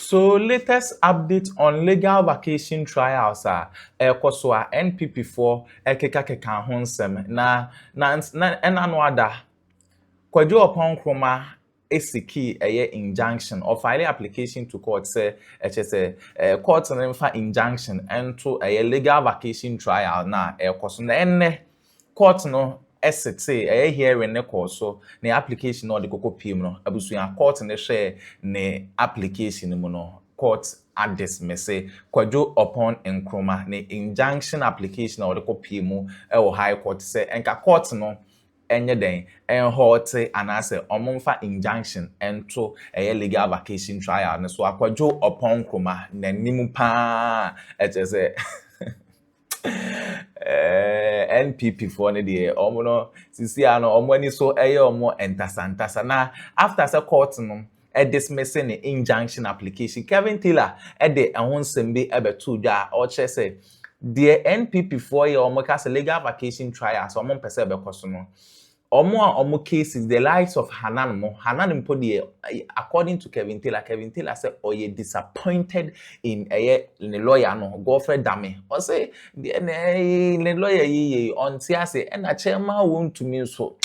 So latest update on legal vacation trials koso NPP for keka ho nsem na no ada Kojo Oppong Nkrumah esiki injunction or filing application to court say court na fa injunction into legal vacation trial na koso na enne court no esete hearing ne koso na application no de kokko piem no abusuan court ne share ne application mu no court dismiss Kojo Oppong Nkrumah ne injunction application or de kokko piem mu high court say enka court no enye den Hàlt anase omomfa injunction ento legal vacation trial ne so Kojo Oppong Nkrumah nanim pa etese NPP for ne de omo no sisi ano omo ani so omo entasantasa na after say court no dismissing the injunction application Kevin Taylor de ehon sembe ebeto dwa o che say the NPP for omo ka legal vacation trial so omo pese bekoso no omo cases the likes of Hanan Mpodi according to Kevin Taylor said oye disappointed in the lawyer no Godfrey Dame or say the lawyer ye on say and a chairman won't to me so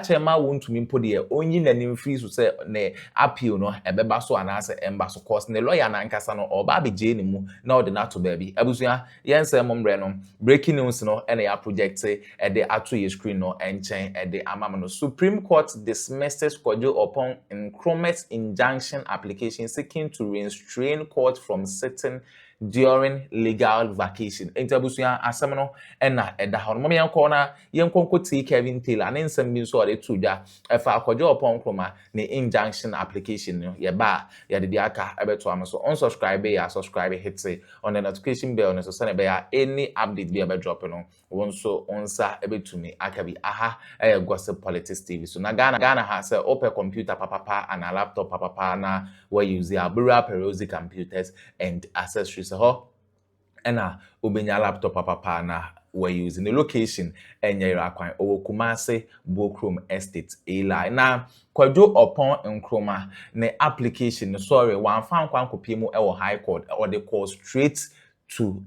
chairman won't to me Mpodi only nanim free to say ne appeal no ebeba so anase emba so course ne lawyer na nkasa no oba be je ni mu na ode na to baby abusua yense mombre no breaking news no ene ya project e de ato ye screen no enchen e de amam no Supreme Court dismisses Kojo Oppong Nkrumah's injunction application seeking to restrain court from sitting during legal vacation. Entabusuya asem no ena eda ho no yenko na yenkonko ti Kevin Taylor ne nsem bi nso ode tuja efa Kojo Oppong Nkrumah ne injunction application no ye ba ye de aka ebeto am so unsubscribe ya subscribe hit on the notification bell no so send be ya any update be ebe drop no wonso onsa ebetumi aka bi aha gossip politics TV so na Ghana ha say open computer papa and a laptop papa na where use the Abura Perosi computers and accessories and ubenya laptop papa na we're using the location enyere akwan Kumasi Bokrom Estate Eli na Kojo Oppong Nkrumah ne application sorry one fan kwan kopiem high court or they call straight to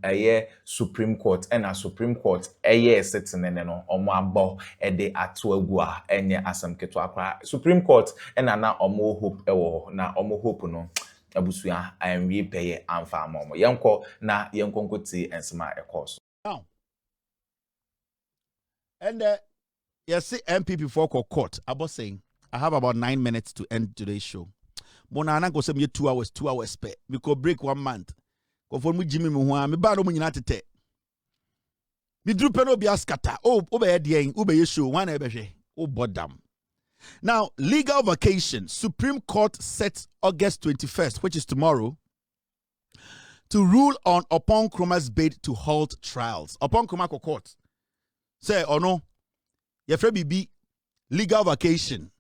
Supreme Court and a Supreme Court sitting no omo abo de ato agua enye asam keto akwa Supreme Court and na omo hope na omo hope no abusuya anwie peye amfa amomo yenko na yenkonkoti ensema course now and yes MPP for court about saying I have about 9 minutes to end today's show monana go say me 2 hours spare we could break 1 month conform Jimmy me ho me ba no nyina tete me drupe no bia scatter be dey be show one e be hwe bodam. Now, legal vacation. Supreme Court sets August 21st, which is tomorrow, to rule on Oppong Nkrumah's bid to halt trials. Oppong Nkrumah court say, oh no, your friend be legal vacation.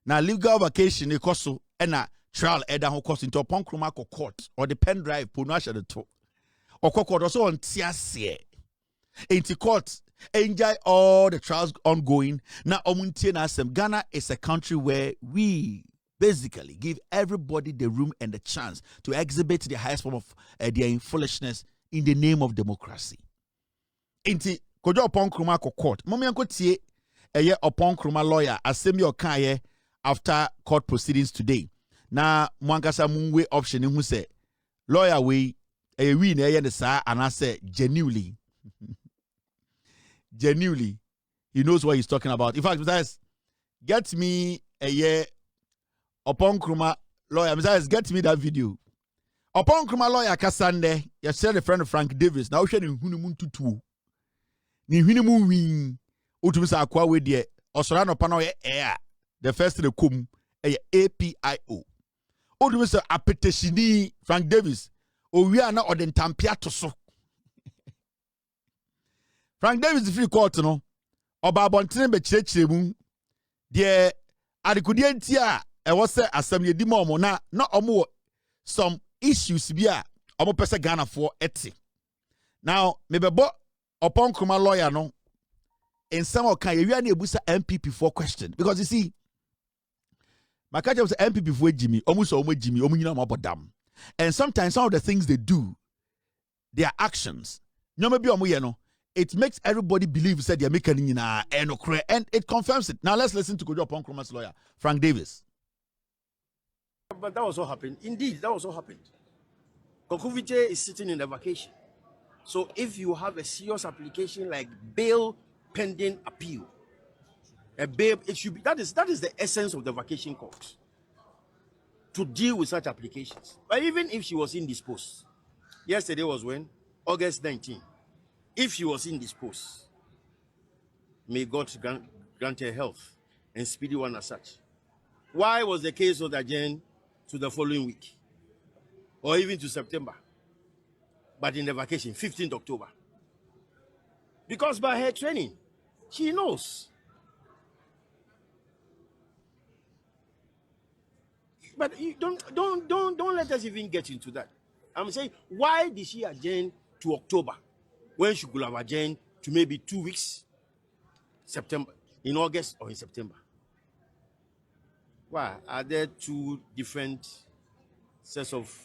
Now, legal vacation, it costs and a trial eda who cost into Oppong Nkrumah court or the pen drive, punasha the two. Or court also on TSC. Into court. Enjoy all the trials ongoing. Now, Ghana is a country where we basically give everybody the room and the chance to exhibit the highest form of their foolishness in the name of democracy. Inti Kojo Oppong Nkrumah court. Mommy uncle tie Oppong Nkrumah lawyer assembly okaye after court proceedings today. Na mwankasa mwe option who say lawyer we we na ye sa and I say genuinely. Genuinely, he knows what he's talking about. In fact, besides, get me a year Oppong Nkrumah lawyer. Besides, get me that video. Oppong Nkrumah lawyer Kasande, you said a friend of Frank Davis. Now she ni hunimun tutu. Ni hunimun win. Utumisa akwa we die. Osorano pano ye air. The first the kum a APIO. Utumisa apeteshini Frank Davis. O we are not odin tampia to so. Frank Davis free court no oba bontene be kirechiremu de adekudie ntia e wo se asam yedi ma omo na omo some issues bi a omo pese Ghana for eti now me bebo Oppong Nkrumah lawyer no in some okan ye wi na ebusa MPP for question because you see makaje was MPP for Jimmy omo so omo Jimmy omo nyina omo bodam And sometimes some of the things they do, their actions, it makes everybody believe that they're making and it confirms it. Now let's listen to Kojo Oppong Nkrumah's lawyer, Frank Davis. But that was what happened. Indeed, that was what happened. Kokuvite is sitting in a vacation. So if you have a serious application like bail pending appeal, a bail, it should be that is the essence of the vacation court, to deal with such applications. But even if she was indisposed, yesterday was when? August 19. If she was indisposed, may God grant her health and speedy one as such. Why was the case not adjourned to the following week or even to September, but in the vacation, 15th October? Because by her training, she knows. But you don't let us even get into that. I'm saying, why did she adjourn to October when she could have adjourned to maybe 2 weeks, September, in August or in September? Why? Are there two different sets of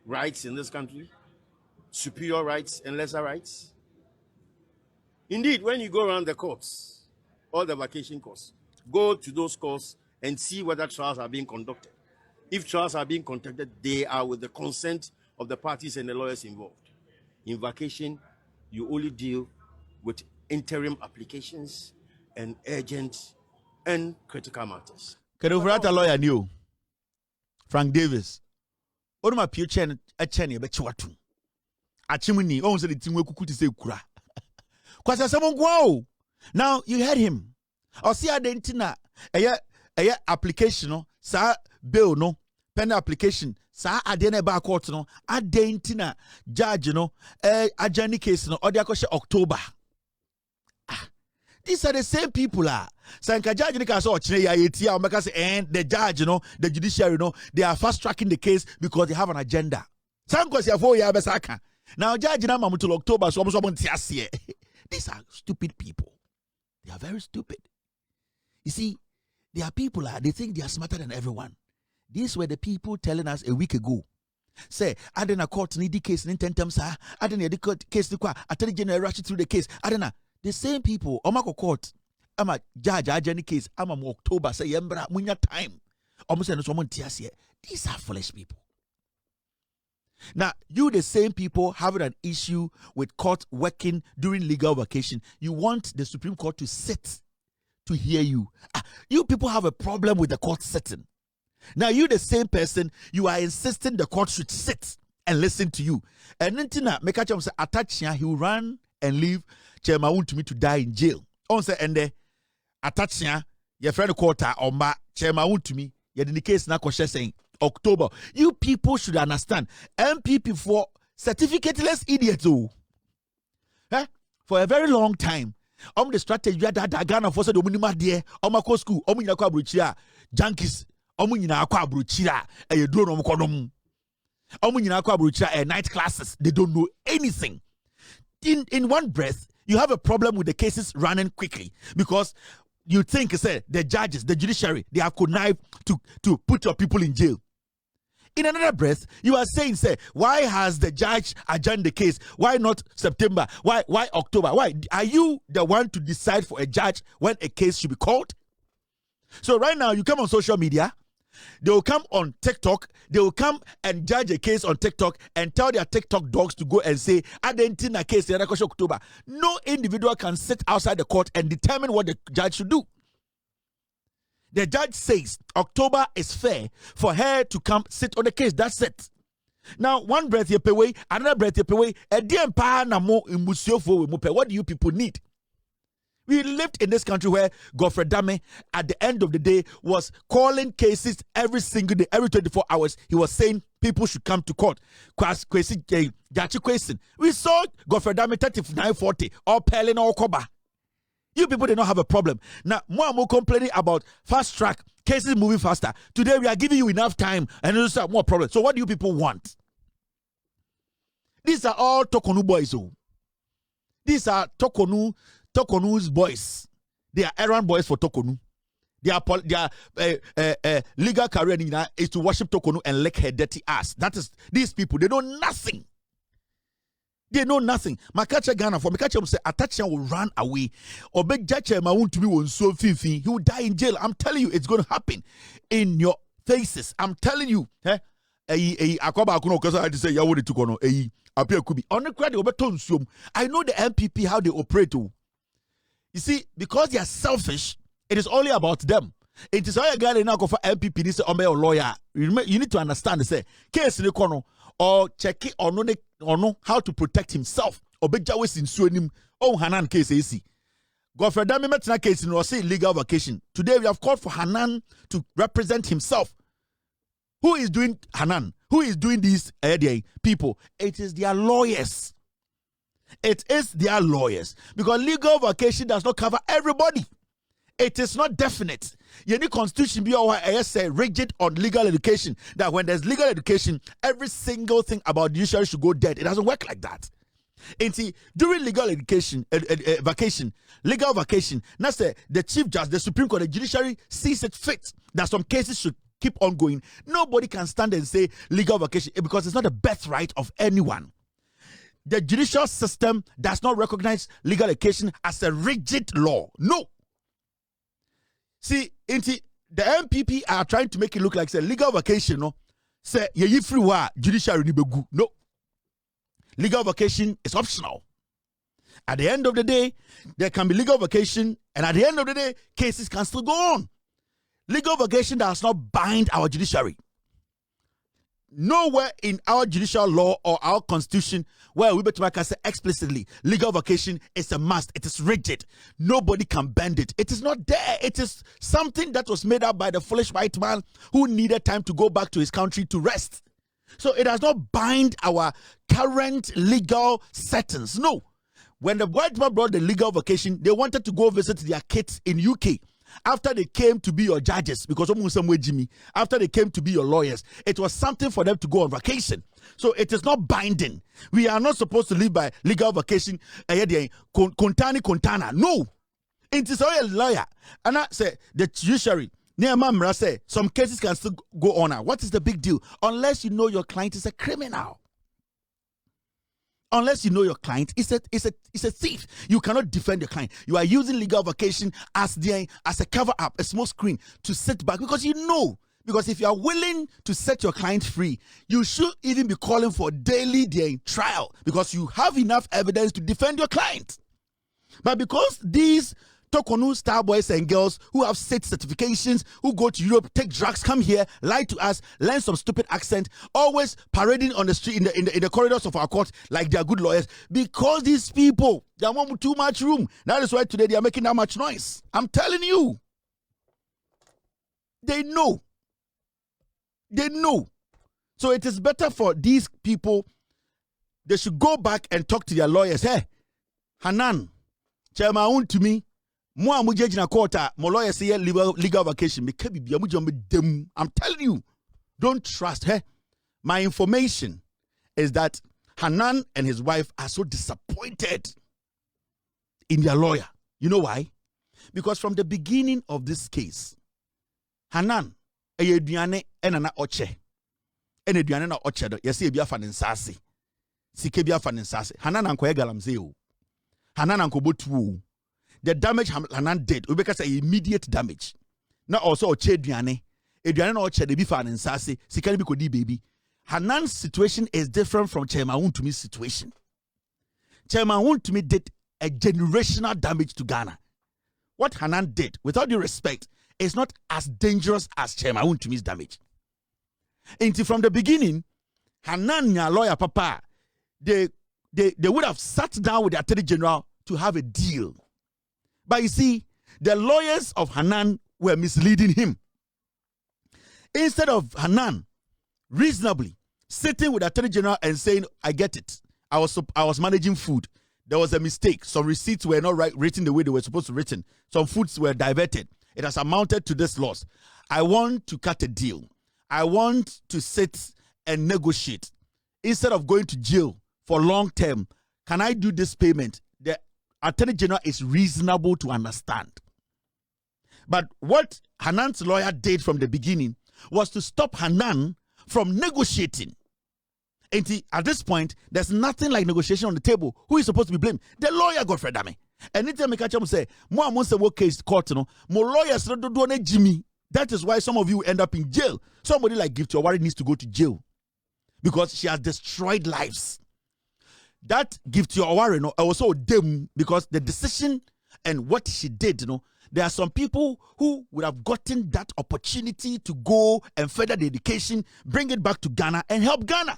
rights in this country? Superior rights and lesser rights? Indeed, when you go around the courts, all the vacation courts, go to those courts and see whether trials are being conducted. If trials are being conducted, they are with the consent of the parties and the lawyers involved. In vacation, you only deal with interim applications and urgent and critical matters. Kedufrata lawyer new Frank Davis. Onuma pio chen a chen ye bechiwatu. Achimuni on say the team we kuku say kura. Kwasa samon kwa. Now you heard him. Or see adentina a application no sa bill no pen application sa adene ba court no adentina judge no ajani case no odia koshe October. These are the same people. Sanka judge and the judge, the judiciary, they are fast tracking the case because they have an agenda. Now judge till October, so these are stupid people. They are very stupid. You see, there are people they think they are smarter than everyone. These were the people telling us a week ago. Say, Adena court need the case in 10 terms, Adena the court case the attorney general rush through the case. Adena. The same people, Omako court, I'm a judge, any case, I'm a October, say, Yembra, munya time. Almost and someone tears here. These are foolish people. Now, you, the same people, having an issue with court working during legal vacation, you want the Supreme Court to sit to hear you. You people have a problem with the court sitting. Now, you, the same person, you are insisting the court should sit and listen to you. And then, Mekacham say, attach he will run and leave. Chairman want me to die in jail. On say ende attach your friend quarter or ma chairman want me. You in the case na koshe saying October. You people should understand. NPP for certificateless idiots. For a very long time. The strategy that Ghana for said omunima there. Omako school. Omunyina kwa bruchira. Junkies. Omunyina kwa bruchira. You don't know kodom. Omunyina kwa bruchira. Night classes. They don't know anything. In one breath, you have a problem with the cases running quickly because you think, say, the judges, the judiciary, they have connived to put your people in jail. In another breath, you are saying, say, why has the judge adjourned the case? Why not September? Why October? Why? Are you the one to decide for a judge when a case should be called? So right now, you come on social media, they will come on TikTok, they will come and judge a case on TikTok and tell their TikTok dogs to go and say, Adentina case, October. No individual can sit outside the court and determine what the judge should do. The judge says October is fair for her to come sit on the case. That's it. Now, one breath you pay away, another breath you pay away. What do you people need? We lived in this country where Godfred Dame, at the end of the day, was calling cases every single day, every 24 hours. He was saying people should come to court. We saw Godfred Dame 3940, all pelling, all koba. You people did not have a problem. Now, more and more complaining about fast track, cases moving faster. Today, we are giving you enough time and there's more problems. So what do you people want? These are all Tokonu boys. These are Tokonu's boys. They are errand boys for Tokonu. Their legal career is to worship Tokonu and lick her dirty ass. That is, these people, they know nothing. They know nothing. Makacha Ghana for Makacha will say Atacha will run away. Or Bejacha Maun to be one so fifi. He will die in jail. I'm telling you, it's going to happen in your faces. I'm telling you. Akoba Akuno Kasa had to say Yawodi Tukono. Appear could be on the credit over Tonsum. I know the NPP how they operate too. You see, because they are selfish, it is only about them. It is all a guy now go for NPP. This is a lawyer. You need to understand. Say case in the corner or check it or know how to protect himself. Or be Jawis in suenim. Oh Hanan case AC. Godfrey Dami Metina case in say legal vacation. Today we have called for Hanan to represent himself. Who is doing Hanan? Who is doing these people? It is their lawyers. It is their lawyers. Because legal vacation does not cover everybody. It is not definite. Any constitution be say rigid on legal education. That when there's legal education, every single thing about the judiciary should go dead. It doesn't work like that. And see, during legal education, legal vacation, that's the Chief Judge, the Supreme Court, the judiciary sees it fit that some cases should keep on going. Nobody can stand and say legal vacation because it's not a birthright of anyone. The judicial system does not recognize legal education as a rigid law. No. See, the NPP are trying to make it look like say legal vacation. No, say ye free wa judiciary ni begu. No, legal vacation is optional. At the end of the day, there can be legal vacation, and at the end of the day, cases can still go on. Legal vacation does not bind our judiciary. Nowhere in our judicial law or our constitution where we can say explicitly legal vacation is a must. It is rigid. Nobody can bend it. It is not there. It is something that was made up by the foolish white man who needed time to go back to his country to rest. So it does not bind our current legal settings. No. When the white man brought the legal vacation, they wanted to go visit their kids in UK. After they came to be your judges, because after they came to be your lawyers, it was something for them to go on vacation. So it is not binding. We are not supposed to live by legal vacation. Kontana. No. It is only a lawyer. And I say the judiciary, say some cases can still go on. What is the big deal? Unless you know your client is a criminal. Unless you know your client is a thief. You cannot defend your client. You are using legal vacation as a cover up, a small screen to sit back because you know. Because if you are willing to set your client free, you should even be calling for daily trial because you have enough evidence to defend your client. But because these Tokonu star boys and girls who have state certifications, who go to Europe, take drugs, come here, lie to us, learn some stupid accent, always parading on the street in the corridors of our court like they are good lawyers. Because these people, they want too much room. That is why today they are making that much noise. I'm telling you. They know. They know. So it is better for these people. They should go back and talk to their lawyers. Hey, Hanan, chairman to me. Mo judge na court, my lawyer say legal vacation. I'm telling you, don't trust her. My information is that Hanan and his wife are so disappointed in their lawyer. You know why? Because from the beginning of this case, Hanan eduane enana oche. Eduane na oche do. Yesi ebia fa nsase. Sike bia fa nsase. Hanan anko galamze o. Hanan anko botu. The damage Hanan did, we because immediate damage. Now also oche eduane na oche de bi fa nsase. Sike bi kodi baby. Hanan's situation is different from Chairman Wuntumi's situation. Chairman Wuntumi did a generational damage to Ghana. What Hanan did, with all due respect, is not as dangerous as Chairman Wuntumi's damage. Until from the beginning, Hanan, your lawyer, Papa, they would have sat down with the Attorney General to have a deal. But you see, the lawyers of Hanan were misleading him. Instead of Hanan reasonably sitting with the Attorney General and saying, I get it. I was managing food. There was a mistake. Some receipts were not written the way they were supposed to be written. Some foods were diverted. It has amounted to this loss. I want to cut a deal. I want to sit and negotiate. Instead of going to jail for long term, can I do this payment? The Attorney General is reasonable to understand. But what Hanan's lawyer did from the beginning was to stop Hanan from negotiating. And at this point, there's nothing like negotiation on the table. Who is supposed to be blamed? The lawyer, Godfrey Dame. Anytime I catch him say, "Mo say what case court no, mo lawyers don't do any Jimmy." That is why some of you end up in jail. Somebody like Gift Owari needs to go to jail because she has destroyed lives. That Gift Owari no, also them because the decision and what she did, there are some people who would have gotten that opportunity to go and further the education, bring it back to Ghana and help Ghana.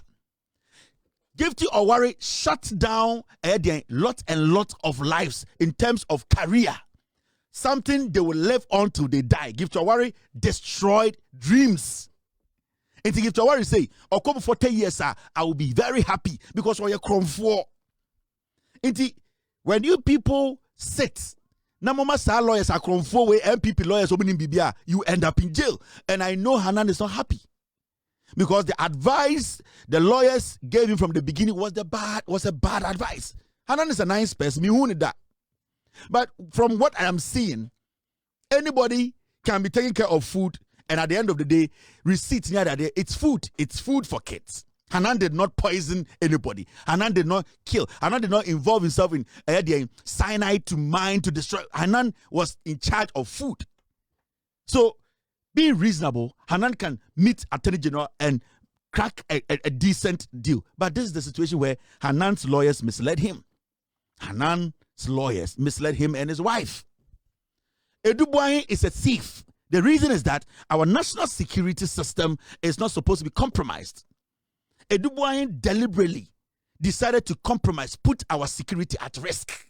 Gift Owari shut down a lot and lot of lives in terms of career. Something they will live on till they die. Gift Owari destroyed dreams. And Gift Owari say, "I'll come for 10 years, I will be very happy because we're crom for." And when you people sit, na mama sa lawyers are crom for way NPP lawyers opening Bibia, you end up in jail. And I know Hanan is not happy. Because the advice the lawyers gave him from the beginning was a bad advice. Hanan is a nice person. Me who need that. But from what I am seeing, anybody can be taking care of food, and at the end of the day, receipts near that day, it's food. It's food for kids. Hanan did not poison anybody. Hanan did not kill. Hanan did not involve himself in cyanide to mine to destroy. Hanan was in charge of food. So, being reasonable, Hanan can meet Attorney General and crack a decent deal. But this is the situation where Hanan's lawyers misled him. Hanan's lawyers misled him and his wife. Edubuahin is a thief. The reason is that our national security system is not supposed to be compromised. Edubuahin deliberately decided to compromise, put our security at risk.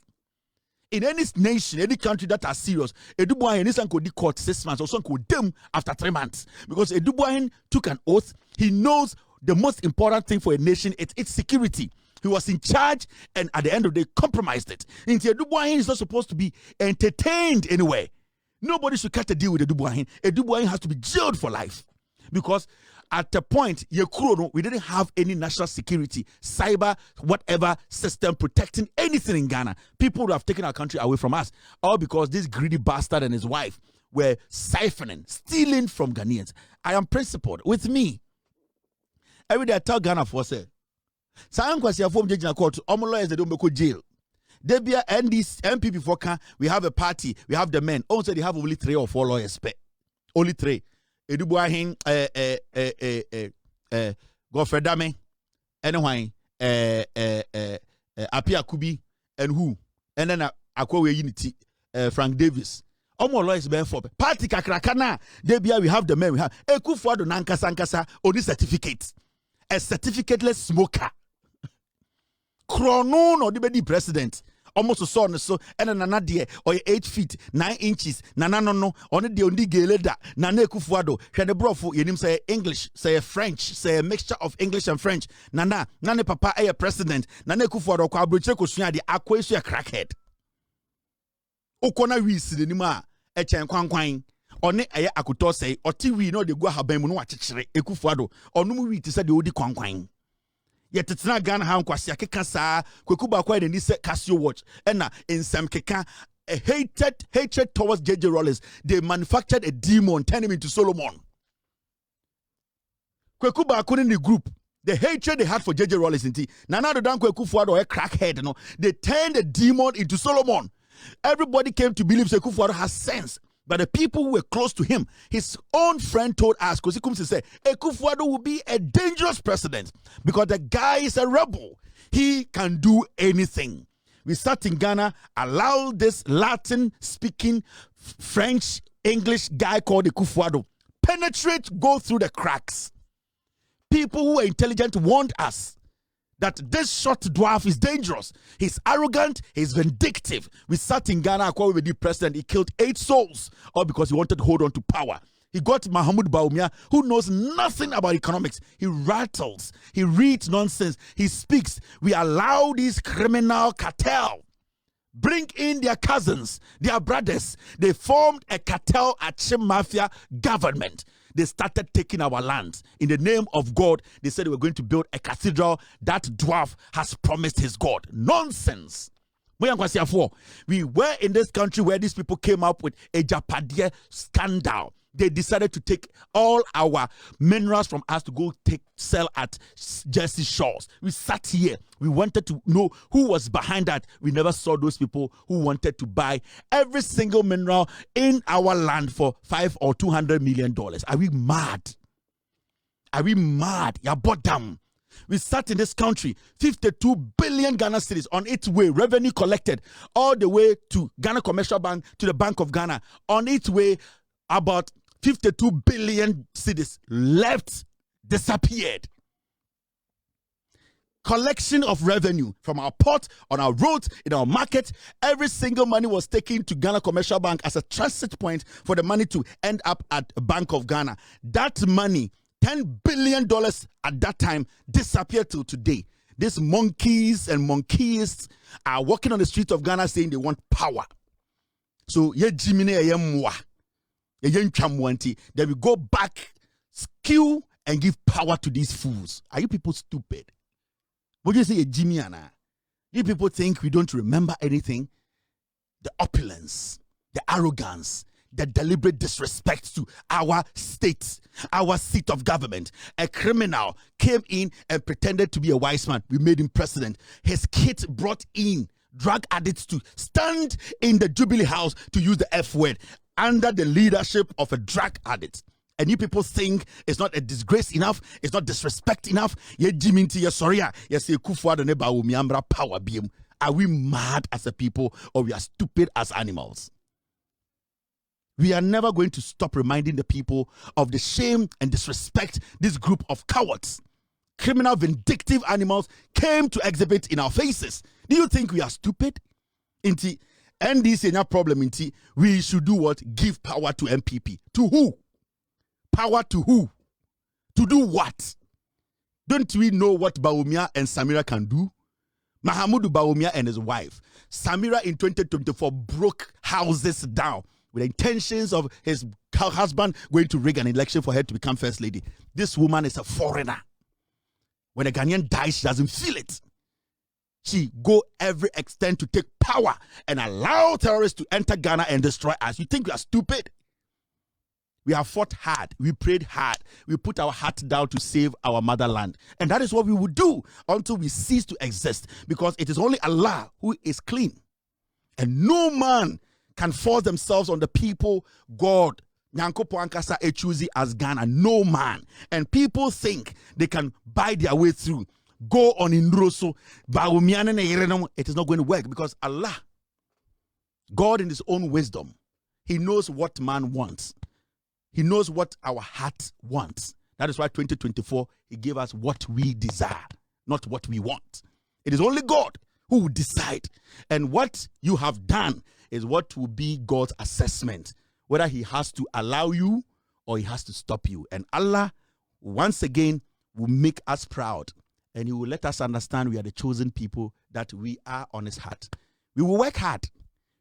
In any nation, any country that are serious, Edubuahin is going to court 6 months or something them after 3 months. Because Edubuahin took an oath. He knows the most important thing for a nation is its security. He was in charge and at the end of the day compromised it. And Edubuahin is not supposed to be entertained anywhere. Nobody should cut a deal with Edubuahin. Edubuahin has to be jailed for life. Because at the point, we didn't have any national security, cyber, whatever system protecting anything in Ghana. People would have taken our country away from us. All because this greedy bastard and his wife were siphoning, stealing from Ghanaians. I am principled. With me, every day I tell Ghana for say, court, lawyers they don't go jail. Debia and this NPP for we have a party, we have the men. Also, they have only 3 or 4 lawyers. Only 3. Edubuahin, Godfrey Dame, anyway, Apia Kubi, and who? And then Akwa Unity, Frank Davis. Omo lawyers be for party kakrakana. Debia we have the men, we have Ekufuado Nankasa only certificate. A certificateless smoker. Chrono no the president. Almost so and nana dear or 8 feet 9 inches nana no on the only geleda nana Ekufuado the brofo yenim say English say French say a mixture of English and French nana papa a president nana Ekufuado kwa abroche kosua de akwesu a crackhead okona wisi de nima e chen kwankwan one eye akoto say oti wi no de go haban mu no akekere Ekufuado onum wi ti say de odi kwankwan yet it's not Ghana how kwasi akeka saa kweku ba kwa ni se Casio watch and in some keka a hatred towards JJ Rollins. They manufactured a demon, turn him into Solomon. Kweku ba in the group, the hatred they had for JJ Rollins in Nana do dan kweku fuado a crackhead, they turned the demon into Solomon. Everybody came to believe Kweku Fuado has sense. But the people who were close to him, his own friend told us, because he comes to say, Ekufuado will be a dangerous president because the guy is a rebel. He can do anything. We sat in Ghana, allowed this Latin-speaking French, English guy called Ekufuado penetrate, go through the cracks. People who are intelligent warned us that this short dwarf is dangerous. He's arrogant, he's vindictive. We sat in Ghana, with the president, he killed 8 souls, all because he wanted to hold on to power. He got Mahmoud Bawumia, who knows nothing about economics. He rattles, he reads nonsense, he speaks. We allow this criminal cartel bring in their cousins, their brothers. They formed a cartel Achim Mafia government. They started taking our lands. In the name of God, they said they were going to build a cathedral that dwarf has promised his God. Nonsense. We were in this country where these people came up with a Japadia scandal. They decided to take all our minerals from us to go sell at Jersey Shores. We sat here. We wanted to know who was behind that. We never saw those people who wanted to buy every single mineral in our land for $500 or $200 million. Are we mad? Are we mad? You bought them. We sat in this country, 52 billion Ghana cedis on its way, revenue collected all the way to Ghana Commercial Bank, to the Bank of Ghana. On its way, about 52 billion cedis left, disappeared. Collection of revenue from our port, on our roads, in our market, every single money was taken to Ghana Commercial Bank as a transit point for the money to end up at Bank of Ghana. That money, $10 billion at that time, disappeared till today. These monkeys and monkeyists are walking on the streets of Ghana saying they want power. So, then we go back, skew, and give power to these fools. Are you people stupid? What do you say, Jimmy Anna? You people think we don't remember anything? The opulence, the arrogance, the deliberate disrespect to our state, our seat of government. A criminal came in and pretended to be a wise man. We made him president. His kids brought in drug addicts to stand in the Jubilee House to use the F word under the leadership of a drug addict. And you people think it's not a disgrace enough, it's not disrespect enough. Are we mad as a people, or we are stupid as animals? We are never going to stop reminding the people of the shame and disrespect this group of cowards, criminal, vindictive animals came to exhibit in our faces. Do you think we are stupid? Inti, and this is a problem. Inti, we should do what? Give power to NPP. To who? Power to who? To do what? Don't we know what Bawumia and Samira can do? Mahamudu Bawumia and his wife. Samira in 2024 broke houses down with the intentions of his husband going to rig an election for her to become first lady. This woman is a foreigner. When a Ghanaian dies, she doesn't feel it. She go every extent to take power and allow terrorists to enter Ghana and destroy us. You think we are stupid? We have fought hard. We prayed hard. We put our heart down to save our motherland. And that is what we would do until we cease to exist. Because it is only Allah who is clean. And no man can force themselves on the people God Nyankopɔn ankasa choose as Ghana. No man. And people think they can buy their way through. Go on in Rosso. It is not going to work because Allah, God in his own wisdom, he knows what man wants. He knows what our heart wants. That is why 2024, he gave us what we desire, not what we want. It is only God who will decide. And what you have done is what will be God's assessment, whether he has to allow you or he has to stop you. And Allah, once again, will make us proud. And he will let us understand we are the chosen people, that we are on his heart. We will work hard.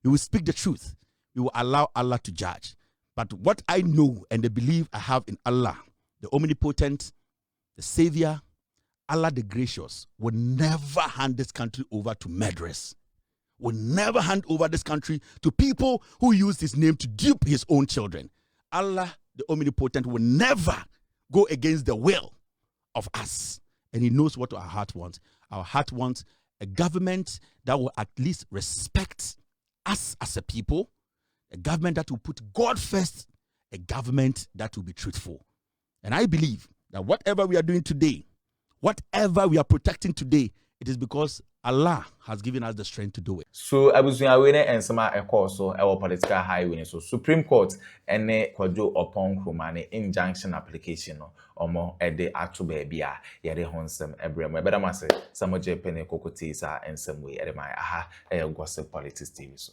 We will speak the truth. We will allow Allah to judge. But what I know and the belief I have in Allah, the omnipotent, the savior, Allah the gracious, will never hand this country over to murderers. Will never hand over this country to people who use his name to dupe his own children. Allah the omnipotent will never go against the will of us. And he knows what our heart wants. Our heart wants a government that will at least respect us as a people, a government that will put God first, a government that will be truthful. And I believe that whatever we are doing today, whatever we are protecting today, it is because Allah has given us the strength to do it. So abusua we and some so our political highway so Supreme Court and Kojo Oppong Nkrumah injunction application no omo ede ato baby a yede honsem ebrem ebeda mase samoje pene kokoti sa ensem we ede my aha gossip politics TV so